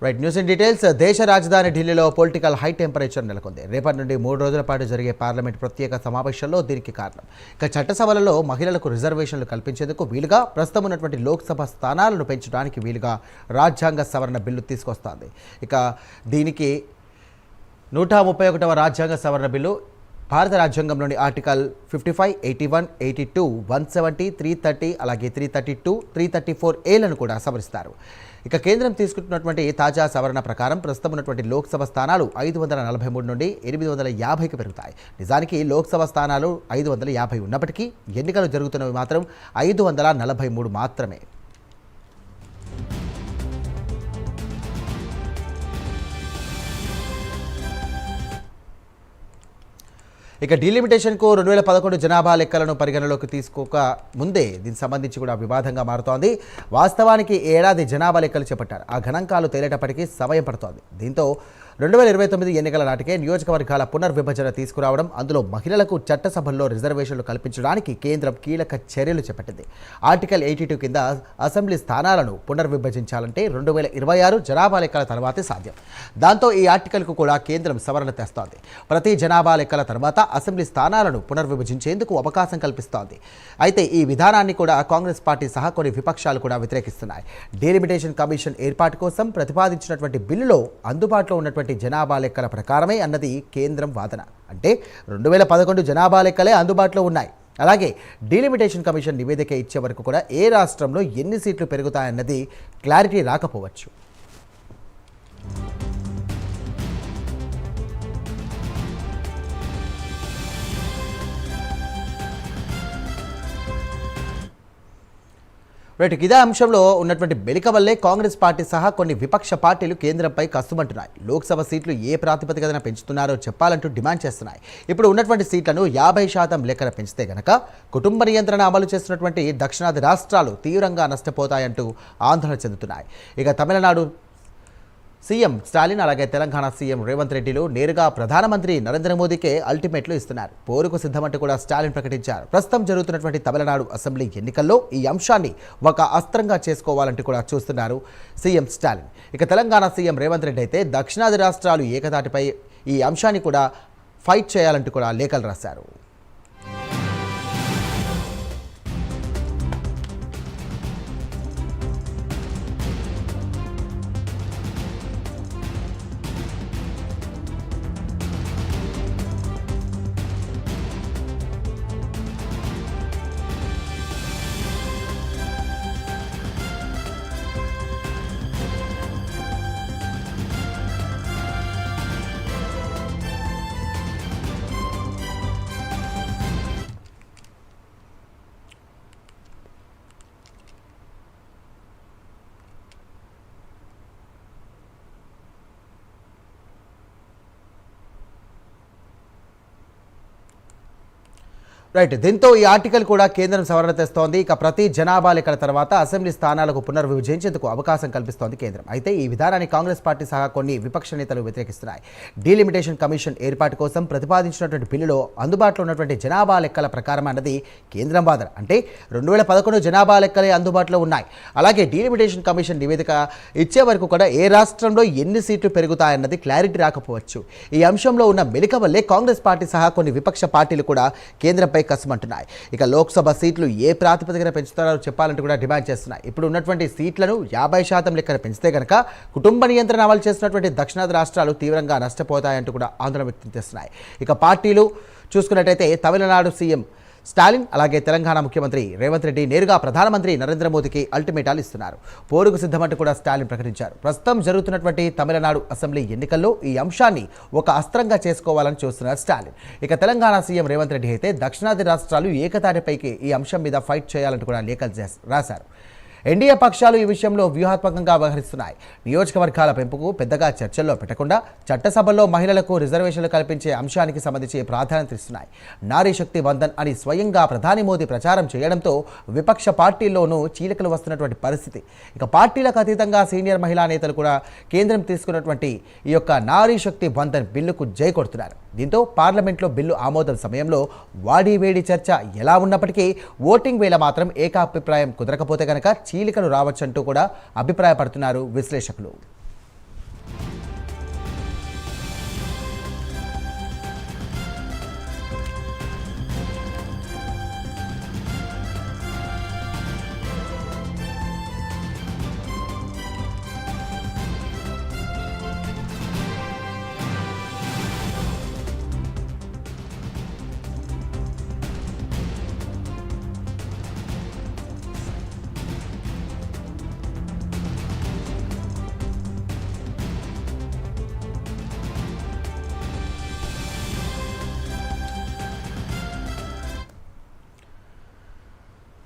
Right news in details. దేశ రాజధాని ఢిల్లీలో పొలిటికల్ హై టెంపరేచర్ నెలకొంది. రేపటి నుండి 3 రోజుల పాటు జరిగే పార్లమెంట్ ప్రత్యేక సమావేశాల్లో దీనికి కారణం. ఇక చట్టసభలలో మహిళలకు రిజర్వేషన్లు కల్పించేందుకు వీలుగా ప్రస్తుతం ఉన్నటువంటి లోక్సభ స్థానాలను పెంచడానికి వీలుగా రాజ్యాంగ సవరణ బిల్లు తీసుకొస్తోంది. ఇక దీనికి 131వ రాజ్యాంగ సవరణ బిల్లు భారత రాజ్యాంగంలోని ఆర్టికల్ 55, 81, 82, 170, 330 అలాగే 332, 334Aలను కూడా సవరిస్తారు. ఇక కేంద్రం తీసుకుంటున్నటువంటి తాజా సవరణ ప్రకారం ప్రస్తుతం ఉన్నటువంటి లోక్సభ స్థానాలు 543 నుండి 850కి పెరుగుతాయి. నిజానికి లోక్సభ స్థానాలు 550 ఉన్నప్పటికీ ఎన్నికలు జరుగుతున్నవి మాత్రం 543 మాత్రమే. ఇక డీలిమిటేషన్కు 2011 జనాభా లెక్కలను పరిగణలోకి తీసుకోక ముందే దీనికి సంబంధించి కూడా వివాదంగా మారుతోంది. వాస్తవానికి ఏడాది జనాభా లెక్కలు చేపట్టారు. ఆ గణాంకాలు తేలేటప్పటికీ సమయం పడుతోంది. దీంతో 2029 ఎన్నికల నాటికే నియోజకవర్గాల పునర్విభజన తీసుకురావడం, అందులో మహిళలకు చట్టసభల్లో రిజర్వేషన్లు కల్పించడానికి కేంద్రం కీలక చర్యలు చేపట్టింది. ఆర్టికల్ 82 కింద అసెంబ్లీ స్థానాలను పునర్విభజించాలంటే 2026 జనాభా లెక్కల తర్వాతే సాధ్యం. దాంతో ఈ ఆర్టికల్కు కూడా కేంద్రం సవరణ తెస్తోంది. ప్రతి జనాభా లెక్కల తర్వాత అసెంబ్లీ స్థానాలను పునర్విభజించేందుకు అవకాశం కల్పిస్తోంది. అయితే ఈ విధానాన్ని కూడా కాంగ్రెస్ పార్టీ సహా కొన్ని విపక్షాలు కూడా వ్యతిరేకిస్తున్నాయి. డీలిమిటేషన్ కమిషన్ ఏర్పాటు కోసం ప్రతిపాదించినటువంటి బిల్లులో అందుబాటులో ఉన్నటువంటి జనాభా లెక్కల ప్రకారమే అన్నది కేంద్రం వాదన. అంటే 2011 జనాభా లెక్కలే అందుబాటులో ఉన్నాయి. అలాగే డీలిమిటేషన్ కమిషన్ నివేదిక ఇచ్చే వరకు కూడా ఏ రాష్ట్రంలో ఎన్ని సీట్లు పెరుగుతాయన్నది క్లారిటీ రాకపోవచ్చు. రైట్, ఇదే అంశంలో ఉన్నటువంటి బెలిక వల్లే కాంగ్రెస్ పార్టీ సహా కొన్ని విపక్ష పార్టీలు కేంద్రంపై కస్తుమంటున్నాయి. లోక్సభ సీట్లు ఏ ప్రాతిపదికన పెంచుతున్నారో చెప్పాలంటూ డిమాండ్ చేస్తున్నాయి. ఇప్పుడు ఉన్నటువంటి సీట్లను 50% లెక్కన పెంచితే గనక కుటుంబ నియంత్రణ అమలు చేస్తున్నటువంటి దక్షిణాది రాష్ట్రాలు తీవ్రంగా నష్టపోతాయంటూ ఆందోళన చెందుతున్నాయి. ఇక తమిళనాడు సీఎం స్టాలిన్ అలాగే తెలంగాణ సీఎం రేవంత్ రెడ్డిలు నేరుగా ప్రధానమంత్రి నరేంద్ర మోదీకే అల్టిమేట్లు ఇస్తున్నారు. పోరుకు సిద్ధమంటూ కూడా స్టాలిన్ ప్రకటించారు. ప్రస్తుతం జరుగుతున్నటువంటి తమిళనాడు అసెంబ్లీ ఎన్నికల్లో ఈ అంశాన్ని ఒక అస్త్రంగా చేసుకోవాలంటూ కూడా చూస్తున్నారు సీఎం స్టాలిన్. ఇక తెలంగాణ సీఎం రేవంత్ రెడ్డి అయితే దక్షిణాది రాష్ట్రాలు ఏకతాటిపై ఈ అంశాన్ని కూడా ఫైట్ చేయాలంటూ కూడా లేఖలు రాశారు. రైట్, దీంతో ఈ ఆర్టికల్ కూడా కేంద్రం సవరణ తెస్తోంది. ఇక ప్రతి జనాభా లెక్కల తర్వాత అసెంబ్లీ స్థానాలకు పునర్విభజించేందుకు అవకాశం కల్పిస్తోంది కేంద్రం. అయితే ఈ విధానాన్ని కాంగ్రెస్ పార్టీ సహా కొన్ని విపక్ష నేతలు వ్యతిరేకిస్తున్నాయి. డీలిమిటేషన్ కమిషన్ ఏర్పాటు కోసం ప్రతిపాదించినటువంటి బిల్లులో అందుబాటులో ఉన్నటువంటి జనాభా లెక్కల ప్రకారం అన్నది కేంద్రం వాదన. అంటే 2011 జనాభా లెక్కలే అందుబాటులో ఉన్నాయి. అలాగే డీలిమిటేషన్ కమిషన్ నివేదిక ఇచ్చే వరకు కూడా ఏ రాష్ట్రంలో ఎన్ని సీట్లు పెరుగుతాయన్నది క్లారిటీ రాకపోవచ్చు. ఈ అంశంలో ఉన్న మెలిక వల్లే కాంగ్రెస్ పార్టీ సహా కొన్ని విపక్ష పార్టీలు కూడా కేంద్రంపై కసమంటున్నాయి. ఇక లోక్సభ సీట్లు ఏ ప్రాతిపదికన పెంచుతారో చెప్పాలంటూ కూడా డిమాండ్ చేస్తున్నాయి. ఇప్పుడు ఉన్నటువంటి సీట్లను 50% లెక్కన పెంచితే కనుక కుటుంబ నియంత్రణ అమలు చేస్తున్నటువంటి దక్షిణాది రాష్ట్రాలు తీవ్రంగా నష్టపోతాయంటూ కూడా ఆందోళన వ్యక్తం చేస్తున్నాయి. ఇక పార్టీలు చూసుకున్నట్టయితే తమిళనాడు సీఎం స్టాలిన్ అలాగే తెలంగాణ ముఖ్యమంత్రి రేవంత్ రెడ్డి నేరుగా ప్రధానమంత్రి నరేంద్ర మోదీకి అల్టిమేటాలు ఇస్తున్నారు. పోరుకు సిద్ధమంటూ కూడా స్టాలిన్ ప్రకటించారు. ప్రస్తుతం జరుగుతున్నటువంటి తమిళనాడు అసెంబ్లీ ఎన్నికల్లో ఈ అంశాన్ని ఒక అస్త్రంగా చేసుకోవాలని చూస్తున్నారు స్టాలిన్. ఇక తెలంగాణ సీఎం రేవంత్ రెడ్డి అయితే దక్షిణాది రాష్ట్రాలు ఏకతాటిపైకి ఈ అంశం మీద ఫైట్ చేయాలంటూ కూడా లేఖలు రాశారు. ఎన్డీఏ పక్షాలు ఈ విషయంలో వ్యూహాత్మకంగా వ్యవహరిస్తున్నాయి. నియోజకవర్గాల పెంపుకు పెద్దగా చర్చల్లో పెట్టకుండా చట్టసభల్లో మహిళలకు రిజర్వేషన్లు కల్పించే అంశానికి సంబంధించి ప్రాధాన్యత ఇస్తున్నాయి. నారీ శక్తి వందన్ అని స్వయంగా ప్రధాని మోదీ ప్రచారం చేయడంతో విపక్ష పార్టీల్లోనూ చీలికలు వస్తున్నటువంటి పరిస్థితి. ఇక పార్టీలకు అతీతంగా సీనియర్ మహిళా నేతలు కూడా కేంద్రం తీసుకున్నటువంటి ఈ యొక్క నారీ శక్తి వందన్ బిల్లుకు జై కొడుతున్నారు. దీంతో పార్లమెంట్లో బిల్లు ఆమోదం సమయంలో వాడివేడి చర్చ ఎలా ఉన్నప్పటికీ ఓటింగ్ వేళ మాత్రం ఏకాభిప్రాయం కుదరకపోతే కనుక చీలికలు రావచ్చంటూ కూడా అభిప్రాయపడుతున్నారు విశ్లేషకులు.